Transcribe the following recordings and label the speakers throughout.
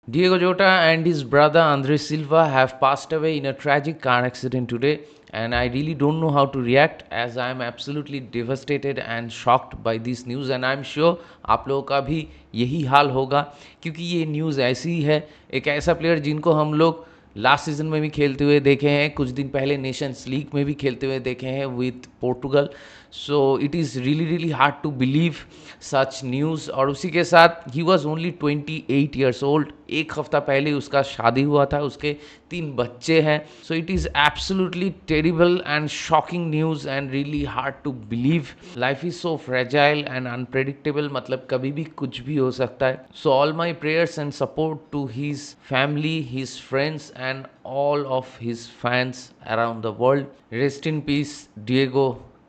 Speaker 1: Diego Jota and his brother Andre Silva have passed away in a tragic car accident today, and I really don't know how to react as I am absolutely devastated and shocked by this news. And I'm sure आप लोगों का भी यही हाल होगा क्योंकि ये news ऐसी ही है। एक ऐसा प्लेयर जिनको हम लोग लास्ट सीजन में भी खेलते हुए देखे हैं, कुछ दिन पहले नेशंस लीग में भी खेलते हुए देखे हैं with Portugal. So it is really really hard to believe such news. और उसी के साथ ही वॉज ओनली 28 ईयर्स ओल्ड। एक हफ्ता पहले उसका शादी हुआ था, उसके 3 बच्चे हैं। So it is absolutely terrible and shocking news and really hard to believe. Life is so fragile and unpredictable, मतलब कभी भी कुछ भी हो सकता है। So all my prayers and support to his family, his friends and all of his fans around the world. Rest in peace, Diego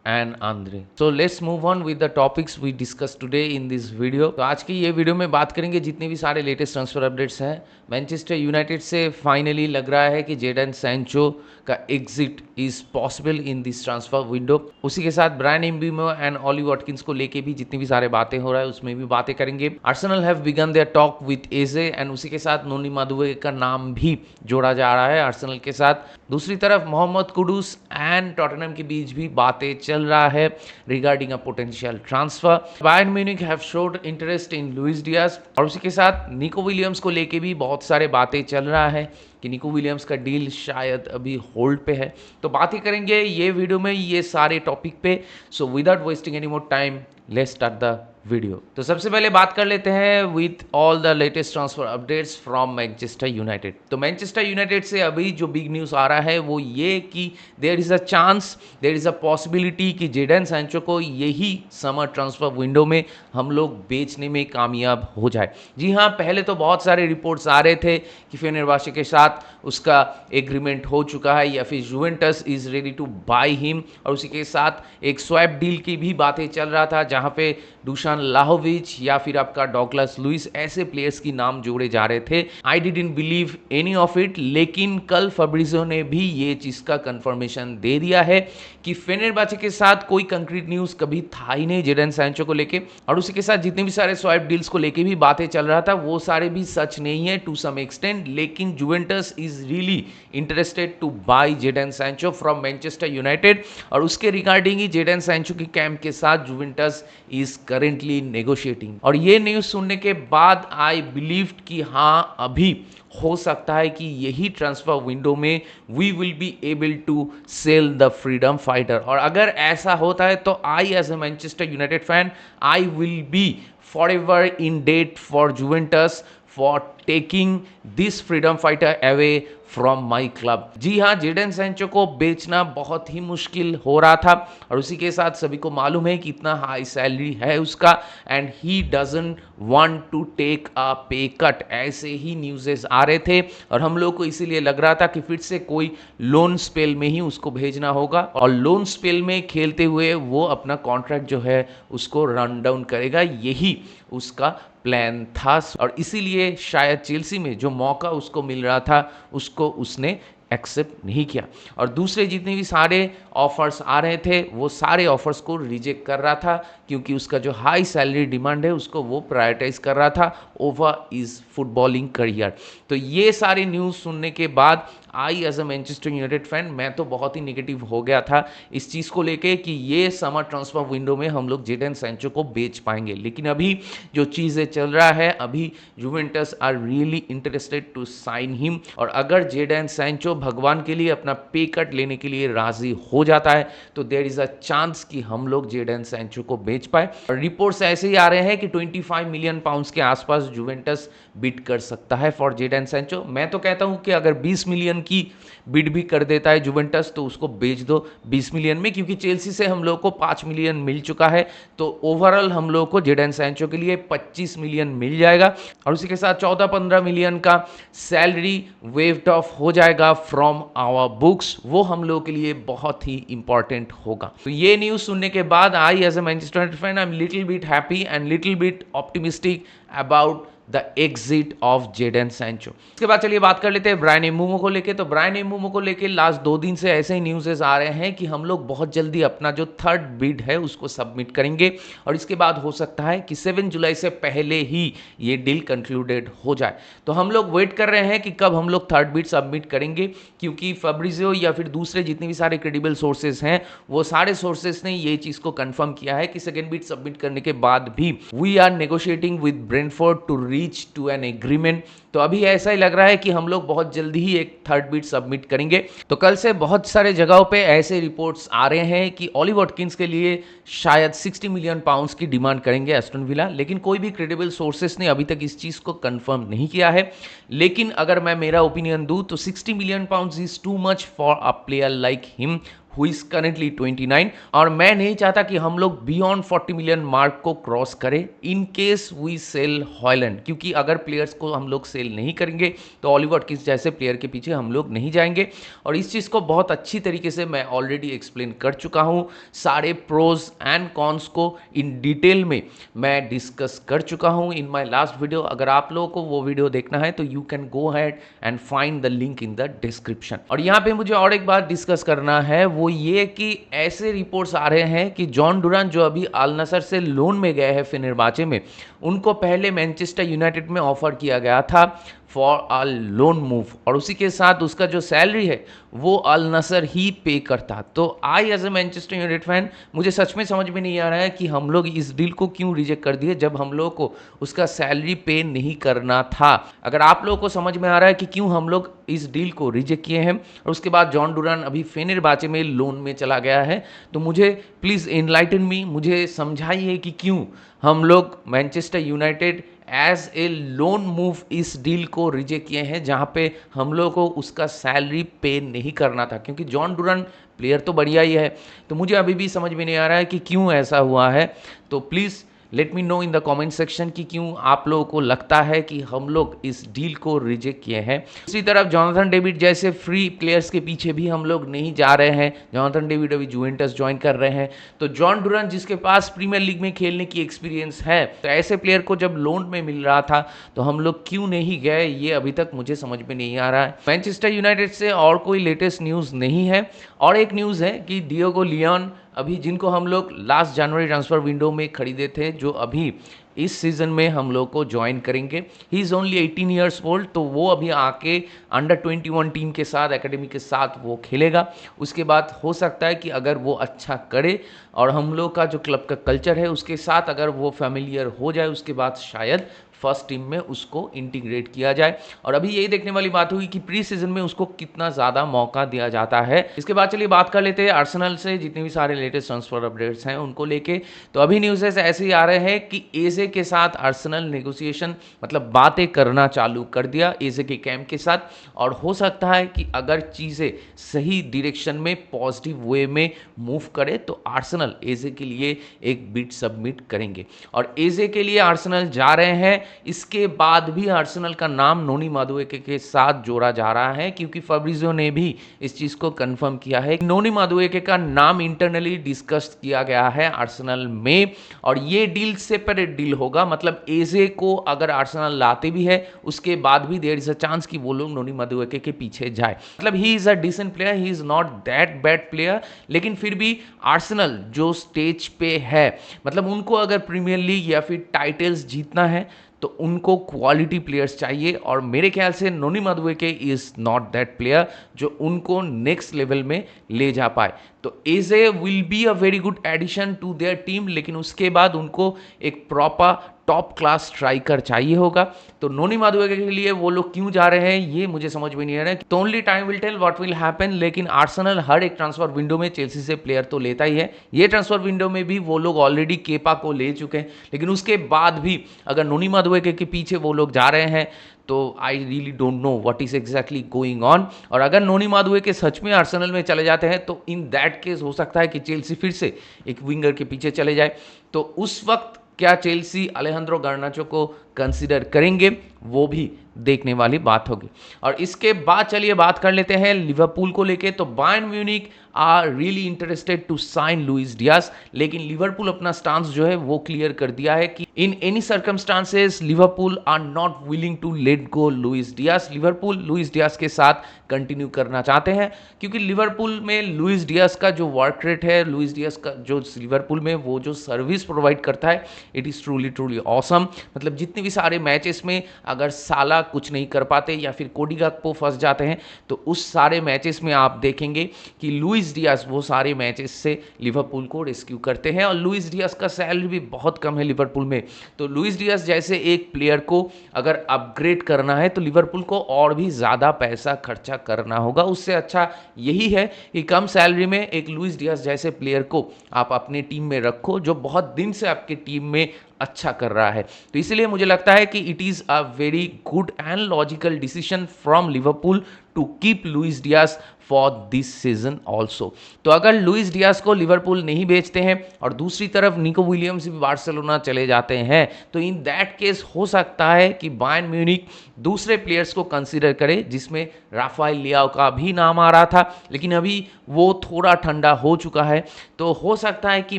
Speaker 1: and Andre. So let's move on with the topics we discussed today in this video. तो आज की ये video में बात करेंगे जितने भी सारे लेटेस्ट ट्रांसफर अपडेट्स हैं। मैनचेस्टर यूनाइटेड से फाइनली लग रहा है कि जेडन सैंचो का exit is possible in this transfer window. उसी के साथ ब्रायन एम्बेमो एंड ऑली वॉटकिंस को लेके भी जितनी भी सारे बातें हो रहा है उसमें भी बातें करेंगे। Arsenal have begun their talk with AJ and उसी के साथ नोनी मादुवे का नाम भी जोड़ा जा रहा है आर्सेनल के साथ। दूसरी तरफ मोहम्मद कुडूस एंड टॉटनहम के बीच भी बातें चल रहा है regarding a potential transfer. Bayern Munich have showed interest in Luis Diaz और उसी के साथ निको विलियम्स को लेके भी बहुत सारे बातें चल रहा है कि निको विलियम्स का डील शायद अभी होल्ड पे है। तो बातें करेंगे ये वीडियो में ये सारे टॉपिक पे। So without wasting any more time let's start the video. तो सबसे पहले बात कर लेते हैं with all the latest transfer updates from Manchester United. तो मैनचेस्टर यूनाइटेड से अभी जो बिग न्यूज़ आ रहा है वो ये कि there is a chance, there is a possibility कि जेडन सैंचो को यही समर ट्रांसफर विंडो में हम लोग बेचने में कामयाब हो जाए। जी हाँ, पहले तो बहुत सारे रिपोर्ट्स आ रहे थे कि फेनेरबाचे के साथ उसका एग्रीमेंट हो चुका है या फिर Juventus is ready to buy him, और उसी के साथ एक स्वैप डील की भी बातें चल रहा था जहाँ पे दुशान लाहोविच या फिर आपका डॉगलस लुइस ऐसे प्लेयर्स की नाम जोड़े जा रहे थे। I didn't believe any of it, लेकिन कल फब्रिजो ने भी ये चीज़ का कंफर्मेशन दे दिया है कि फेनेरबाचे के साथ कोई कंक्रीट न्यूज़ कभी था ही नहीं जेडन सैंचो को लेके, और उसी के साथ जितने भी सारे स्वैप डील्स को लेके भी बातें चल रहा था वो सारे भी सच नहीं है टू सम एक्सटेंट। लेकिन Juventus is really interested to buy Jadon Sancho from Manchester United, और उसके रिगार्डिंग ही जेडन सैंचो की कैंप के साथ जुवेंटस इज करेंटली नेगोशिएटिंग। और ये न्यूज़ सुनने के बाद आई बिलीव कि हाँ अभी हो सकता है कि यही ट्रांसफर विंडो में we will be able to sell the freedom fighter. और अगर ऐसा होता है तो I as a Manchester United fan I will be forever in debt for Juventus for taking this freedom fighter away from my club. जी हाँ, Jadon Sancho को बेचना बहुत ही मुश्किल हो रहा था और उसी के साथ सभी को मालूम है कि इतना हाई सैलरी है उसका and he doesn't want to take a pay cut, ऐसे ही न्यूज़ेस आ रहे थे। और हम लोग को इसीलिए लग रहा था कि फिर से कोई लोन स्पेल में ही उसको भेजना होगा और लोन स्पेल में खेलते हुए वो अपना कॉन्ट्रैक्ट जो है उसको रन डाउन करेगा, यही उसका प्लान था। और इसीलिए शायद चेल्सी में जो मौका उसको मिल रहा था उसको उसने एक्सेप्ट नहीं किया, और दूसरे जितने भी सारे ऑफर्स आ रहे थे वो सारे ऑफर्स को रिजेक्ट कर रहा था क्योंकि उसका जो हाई सैलरी डिमांड है उसको वो प्रायोरिटाइज कर रहा था ओवर इज फुटबॉलिंग करियर। तो ये सारे न्यूज़ सुनने के बाद I as a Manchester United fan मैं तो बहुत ही नेगेटिव हो गया था इस चीज़ को लेके कि ये समर ट्रांसफर विंडो में हम लोग जेडन सैंचो को बेच पाएंगे। लेकिन अभी जो चीज़ें चल रहा है, अभी Juventus are really interested to sign him, और अगर जेडन सैंचो भगवान के लिए अपना पे कट लेने के लिए राजी हो जाता है तो देयर इज़ अ चांस कि हम लोग जेडन सैंचो को बेच पाए। और रिपोर्ट्स ऐसे ही आ रहे हैं कि 25 मिलियन पाउंड्स के आसपास जुवेंटस बिड कर सकता है फॉर जेडन सैंचो। मैं तो कहता हूं कि अगर 20 मिलियन की बिड भी कर देता है जुवेंटस तो उसको बेच दो 20 मिलियन में, क्योंकि चेल्सी से हम लोग को 5 मिलियन मिल चुका है। तो ओवरऑल हम लोग को जेडन सैंचो के लिए 25 मिलियन मिल जाएगा और उसी के साथ 14-15 मिलियन का सैलरी वेव्ड ऑफ हो जाएगा फ्रॉम आवर बुक्स, वो हम लोग के लिए बहुत ही इंपॉर्टेंट होगा। तो ये न्यूज़ सुनने के बाद I as a Manchester United fan I am little bit happy and little bit optimistic about the exit of Jadon Sancho. इसके बाद चलिए बात कर लेते हैं ब्रायन एम्बूमो को लेके। तो ब्रायन एम्बूमो को लेके लास्ट 2 दिन से ऐसे ही न्यूज़ आ रहे हैं कि हम लोग बहुत जल्दी अपना जो थर्ड बिड है उसको सबमिट करेंगे और इसके बाद हो सकता है कि 7 जुलाई से पहले ही ये डील कंक्लूडेड हो जाए। तो हम लोग वेट कर रहे हैं कि कब हम लोग थर्ड बिड सबमिट करेंगे, क्योंकि फैब्रिजियो या फिर दूसरे जितने भी सारे क्रेडिबल सोर्सेज हैं वो सारे सोर्सेज ने ये चीज़ को कंफर्म किया है कि सेकेंड बिड सबमिट करने के बाद भी we are negotiating with Brentford to reach to an agreement. तो अभी ऐसा ही लग रहा है कि हम लोग बहुत जल्दी ही एक थर्ड बिड सबमिट करेंगे। तो कल से बहुत सारे जगहों पे ऐसे रिपोर्ट्स आ रहे हैं कि ऑली वॉटकिंस के लिए शायद 60 मिलियन पाउंड्स की डिमांड करेंगे एस्टन विला, लेकिन कोई भी क्रेडिबल सोर्सेस ने अभी तक इस चीज़ को कंफर्म नहीं किया है। लेकिन अगर मैं मेरा ओपिनियन दूं तो 60 million pounds is too much for a player like him who is currently 29, और मैं नहीं चाहता कि हम लोग बियॉन्ड 40 मिलियन मार्क को क्रॉस करें in case we sell Hojlund, क्योंकि अगर प्लेयर्स को हम लोग सेल नहीं करेंगे तो ऑली वॉटकिंस जैसे प्लेयर के पीछे हम लोग नहीं जाएंगे। और इस चीज़ को बहुत अच्छी तरीके से मैं ऑलरेडी एक्सप्लेन कर चुका हूँ, सारे प्रोज एंड कॉन्स को इन डिटेल में मैं डिस्कस कर चुका हूँ इन माई लास्ट वीडियो। अगर आप लोगों को वो वीडियो देखना है तो you can go had and find the link in the description. और यहाँ पे मुझे और एक बात डिस्कस करना है, वो ये कि ऐसे रिपोर्ट्स आ रहे हैं कि जॉन डुरान जो अभी अल नसर से लोन में गए हैं फेनेरबाचे में, उनको पहले मैनचेस्टर यूनाइटेड में ऑफर किया गया था फॉर अ लोन मूव, और उसी के साथ उसका जो सैलरी है वो अल नसर ही पे करता। तो I as a Manchester United fan मुझे सच में समझ में नहीं आ रहा है कि हम लोग इस डील को क्यों रिजेक्ट कर दिए जब हम लोग को उसका सैलरी पे नहीं करना था। अगर आप लोगों को समझ में आ रहा है कि क्यों हम लोग इस डील को रिजेक्ट किए हैं और उसके बाद जॉन डुरान अभी फेनेरबाचे में लोन में चला गया है, तो मुझे प्लीज़ एनलाइटन मी, मुझे समझाइए कि क्यों हम लोग Manchester United as a loan move इस डील को रिजेक्ट किए हैं, जहां पे हम लोग को उसका सैलरी पे नहीं करना था। क्योंकि जॉन डुरान प्लेयर तो बढ़िया ही है, तो मुझे अभी भी समझ में नहीं आ रहा है कि क्यों ऐसा हुआ है। तो please let me know in the comment section कि क्यों आप लोगों को लगता है कि हम लोग इस डील को रिजेक्ट किए हैं। दूसरी तरफ जोनाथन डेविड जैसे फ्री प्लेयर्स के पीछे भी हम लोग नहीं जा रहे हैं। जोनाथन डेविड अभी जुवेंटस ज्वाइन कर रहे हैं, तो जॉन डुरान जिसके पास प्रीमियर लीग में खेलने की एक्सपीरियंस है, तो ऐसे प्लेयर को जब लोन में मिल रहा था तो हम लोग क्यों नहीं गए, ये अभी तक मुझे समझ में नहीं आ रहा है। मैनचेस्टर यूनाइटेड से और कोई लेटेस्ट न्यूज़ नहीं है। और एक न्यूज़ है कि डियोगो लियोन, अभी जिनको हम लोग लास्ट जनवरी ट्रांसफर विंडो में खरीदे थे, जो अभी इस सीज़न में हम लोग को ज्वाइन करेंगे, he is only 18 years old, तो वो अभी आके अंडर 21 टीम के साथ, एकेडमी के साथ वो खेलेगा। उसके बाद हो सकता है कि अगर वो अच्छा करे और हम लोग का जो क्लब का कल्चर है उसके साथ अगर वो फेमिलियर हो जाए, उसके बाद शायद फर्स्ट टीम में उसको इंटीग्रेट किया जाए। और अभी यही देखने वाली बात हुई कि प्री सीजन में उसको कितना ज़्यादा मौका दिया जाता है। इसके बाद चलिए बात कर लेते हैं आर्सेनल से जितने भी सारे लेटेस्ट ट्रांसफर अपडेट्स हैं उनको लेके। तो अभी न्यूज़ ऐसे ही आ रहे हैं कि एजे के साथ आर्सेनल नेगोशिएशन मतलब बातें करना चालू कर दिया एजे के कैंप के साथ, और हो सकता है कि अगर चीज़ें सही डायरेक्शन में पॉजिटिव वे में मूव करे तो आर्सेनल एजे के लिए एक बिड सबमिट करेंगे। और एजे के लिए आर्सेनल जा रहे हैं। इसके बाद भी आर्सेनल का नाम नोनी मादुएके के साथ जोड़ा जा रहा है, क्योंकि फैब्रिजियो ने भी इस चीज को कंफर्म किया है। नोनी मादुएके का नाम इंटरनली डिस्कस किया गया है आर्सेनल में, और ये डील सेपरेट डील होगा। मतलब एजे को अगर आर्सेनल लाते भी है उसके बाद भी देयर इज अ चांस कि वो लोग नोनी मादुएके के पीछे जाए। मतलब he is a decent player, he is not that bad player, लेकिन फिर भी आर्सेनल जो स्टेज पे है, मतलब उनको अगर प्रीमियर लीग या फिर टाइटल्स जीतना है तो उनको क्वालिटी प्लेयर्स चाहिए, और मेरे ख्याल से Noni Madueke is not that player जो उनको नेक्स्ट लेवल में ले जा पाए। तो AJ will be a very good addition to their team, लेकिन उसके बाद उनको एक प्रॉपर टॉप क्लास स्ट्राइकर चाहिए होगा। तो नोनी मादुएके के लिए वो लोग क्यों जा रहे हैं ये मुझे समझ में नहीं आ रहा है। तो only time will tell what will happen. लेकिन आर्सेनल हर एक ट्रांसफर विंडो में चेल्सी से प्लेयर तो लेता ही है। ये ट्रांसफर विंडो में भी वो लोग ऑलरेडी केपा को ले चुके हैं, लेकिन उसके बाद भी अगर नोनी मादुएके के पीछे वो लोग जा रहे हैं तो I really don't know what is exactly going on. और अगर नोनी मादुएके सच में आर्सेनल में चले जाते हैं तो इन दैट केस हो सकता है कि चेल्सी फिर से एक विंगर के पीछे चले जाए। तो उस वक्त क्या चेल्सी अलेहांद्रो गार्नाचो को कंसीडर करेंगे, वो भी देखने वाली बात होगी। और इसके बाद चलिए बात कर लेते हैं लिवरपूल को लेके। तो Bayern Munich are really interested to sign Luis Diaz, लेकिन लिवरपूल अपना स्टांस जो है वो क्लियर कर दिया है कि in any circumstances Liverpool are not willing to let go Luis Diaz. Liverpool Luis Diaz के साथ कंटिन्यू करना चाहते हैं, क्योंकि लिवरपूल में लुइस डियास का जो वर्क रेट है, लुइस डियास का जो लिवरपूल में वो जो सर्विस प्रोवाइड करता है, it is truly truly awesome. मतलब जितने भी सारे मैचेस में अगर साला कुछ नहीं कर पाते या फिर कोडी गाक्पो फंस जाते हैं, तो उस सारे मैचेस में आप देखेंगे कि लुइस डियास वो सारे मैचेस से लिवरपूल को रेस्क्यू करते हैं। और लुइस डियास का सैलरी भी बहुत कम है लिवरपूल में, तो लुइस डियास जैसे एक प्लेयर को अगर अपग्रेड करना है तो लिवरपूल को और भी ज़्यादा पैसा खर्चा करना होगा। उससे अच्छा यही है कि कम सैलरी में एक लुइस डियास जैसे प्लेयर को आप अपने टीम में रखो, जो बहुत दिन से आपके टीम में अच्छा कर रहा है। तो इसलिए मुझे लगता है कि it is a very good and logical decision from Liverpool to keep Luis Diaz for this season also. तो अगर लुइस डियास को लिवरपूल नहीं बेचते हैं और दूसरी तरफ निको विलियम्स भी बार्सिलोना चले जाते हैं, तो इन दैट केस हो सकता है कि बायर्न म्यूनिक दूसरे प्लेयर्स को कंसीडर करे, जिसमें राफाएल लियाओ का भी नाम आ रहा था, लेकिन अभी वो थोड़ा ठंडा हो चुका है। तो हो सकता है कि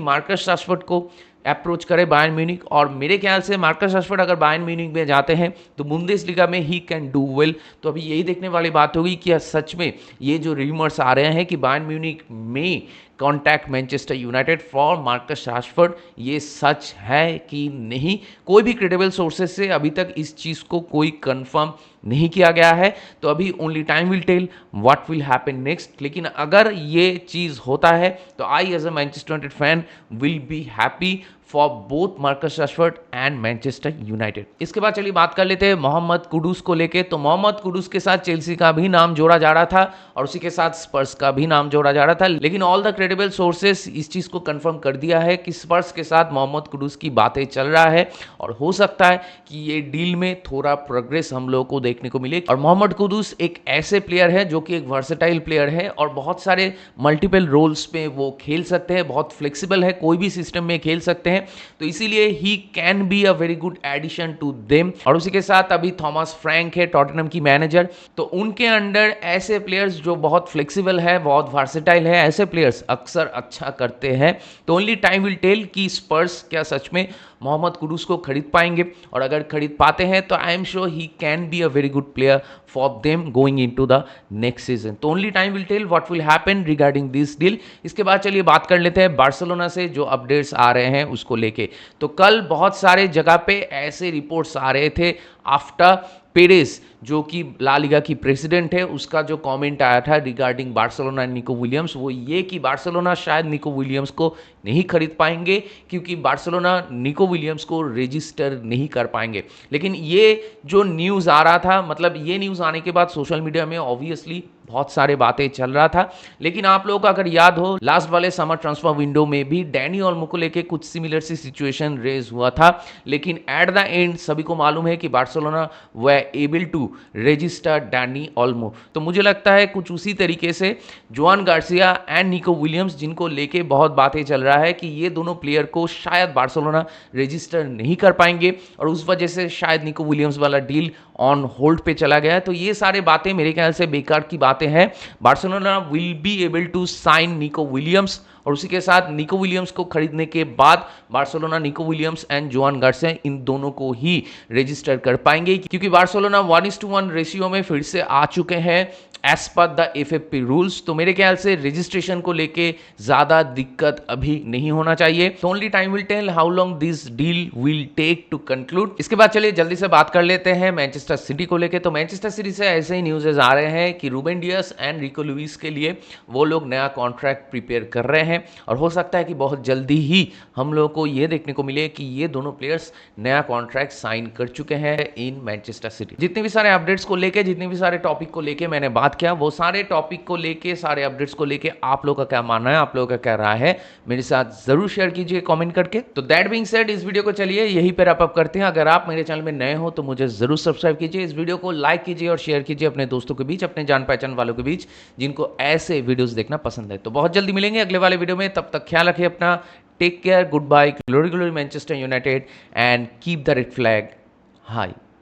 Speaker 1: मार्कस राशफोर्ड को अप्रोच करे बायर्न म्यूनिक, और मेरे ख्याल से मार्कस राशफोर्ड अगर बायर्न म्यूनिक में जाते हैं तो बुंदेसलीगा में ही कैन डू वेल। तो अभी यही देखने वाली बात होगी कि सच में ये जो रूमर्स आ रहे हैं कि बायर्न म्यूनिक में contact Manchester United for Marcus Rashford, ये सच है कि नहीं। कोई भी क्रेडिबल सोर्सेज से अभी तक इस चीज़ को कोई कंफर्म नहीं किया गया है, तो अभी only time will tell what will happen next. लेकिन अगर ये चीज़ होता है तो I as a Manchester United fan will be happy for both Marcus Rashford and Manchester United. इसके बाद चलिए बात कर लेते हैं मोहम्मद कुडूस को लेके। तो मोहम्मद कुडूस के साथ चेल्सी का भी नाम जोड़ा जा रहा था और उसी के साथ स्पर्स का भी नाम जोड़ा जा रहा था, लेकिन ऑल द क्रेडिबल सोर्सेस इस चीज़ को कंफर्म कर दिया है कि स्पर्स के साथ मोहम्मद कुडूस की बातें चल रहा है और हो सकता है कि ये डील में थोड़ा प्रोग्रेस हम लोगों को देखने को मिले। और मोहम्मद कुडूस एक ऐसे प्लेयर है जो कि एक वर्सेटाइल प्लेयर है और बहुत सारे मल्टीपल रोल्स पे वो खेल सकते हैं, बहुत फ्लेक्सिबल है, कोई भी सिस्टम में खेल सकते हैं, तो इसीलिए he can be a very good addition to them. और उसी के साथ अभी थॉमस फ्रैंक है टॉटनहम की मैनेजर, तो उनके अंडर ऐसे प्लेयर्स जो बहुत फ्लेक्सिबल है, बहुत वर्सेटाइल है, ऐसे प्लेयर्स अक्सर अच्छा करते हैं। तो ओनली टाइम विल टेल कि स्पर्स क्या सच में मोहम्मद कुडूस को खरीद पाएंगे, और अगर खरीद पाते हैं तो I am sure he can be a very good player for them going into the next season. तो only time will tell what will happen regarding this deal. इसके बाद चलिए बात कर लेते हैं बार्सिलोना से जो अपडेट्स आ रहे हैं उसको लेके। तो कल बहुत सारे जगह पे ऐसे रिपोर्ट्स आ रहे थे आफ्टर पेरेस जो कि ला लिगा की प्रेसिडेंट है, उसका जो कमेंट आया था regarding Barcelona and Nico Williams, वो ये कि बार्सिलोना शायद निको विलियम्स को नहीं खरीद पाएंगे क्योंकि बार्सिलोना निको विलियम्स को रजिस्टर नहीं कर पाएंगे। लेकिन ये जो न्यूज़ आ रहा था, मतलब ये न्यूज़ आने के बाद सोशल मीडिया में ऑब्वियसली बहुत सारे बातें चल रहा था, लेकिन आप लोगों को अगर याद हो लास्ट वाले समर ट्रांसफर विंडो में भी डैनी ओल्मो को लेके कुछ सिमिलर सी सिचुएशन रेज हुआ था, लेकिन एट द एंड सभी को मालूम है कि Barcelona were able to register Dani Olmo. तो मुझे लगता है कुछ उसी तरीके से Joan Garcia and Nico Williams, जिनको लेके बहुत बातें चल रहा है कि ये दोनों प्लेयर को शायद बार्सिलोना रजिस्टर नहीं कर पाएंगे और उस वजह से शायद निको विलियम्स वाला डील ऑन होल्ड पे चला गया है। तो ये सारे बातें मेरे ख्याल से बेकार की बातें हैं। Barcelona will be able to sign Nico Williams, और उसी के साथ निको विलियम्स को खरीदने के बाद Barcelona Nico Williams and Joan Garcia इन दोनों को ही रजिस्टर कर पाएंगे, क्योंकि बार्सिलोना 1:1 रेशियो में फिर से आ चुके हैं as per the FFP rules. तो मेरे ख्याल से रजिस्ट्रेशन को लेके ज्यादा दिक्कत अभी नहीं होना चाहिए। तो only time will tell how long this deal will take to conclude. इसके बाद चलिए जल्दी से बात कर लेते हैं मैनचेस्टर सिटी को लेके। तो मैनचेस्टर सिटी से ऐसे ही न्यूज़ आ रहे हैं कि Ruben Dias and Rico Lewis के लिए वो लोग नया कॉन्ट्रैक्ट प्रिपेयर कर रहे हैं और हो सकता है कि बहुत जल्दी ही हम लोगों को ये देखने को मिले कि ये दोनों प्लेयर्स नया कॉन्ट्रैक्ट साइन कर चुके हैं इन मैनचेस्टर सिटी। जितने भी सारे अपडेट्स को लेके, जितने भी सारे टॉपिक को लेके मैंने बात किया, वो सारे टॉपिक को लेके, सारे अपडेट्स को लेके आप लोगों का क्या मानना है, आप लोगों का क्या राय है, मेरे साथ जरूर शेयर कीजिए कमेंट करके। तो दैट बीइंग सेड, इस वीडियो को चलिए यहीं पर अप करते हैं। अगर आप मेरे चैनल में नए हो तो मुझे जरूर सब्सक्राइब कीजिए, इस वीडियो को लाइक कीजिए और शेयर कीजिए अपने दोस्तों के बीच, अपने जान पहचान वालों के बीच जिनको ऐसे वीडियोस देखना पसंद है। तो बहुत जल्दी मिलेंगे अगले वाले वीडियो में, तब तक ख्याल रखिए अपना। Take care, goodbye, glory glory Manchester United and keep the red flag high.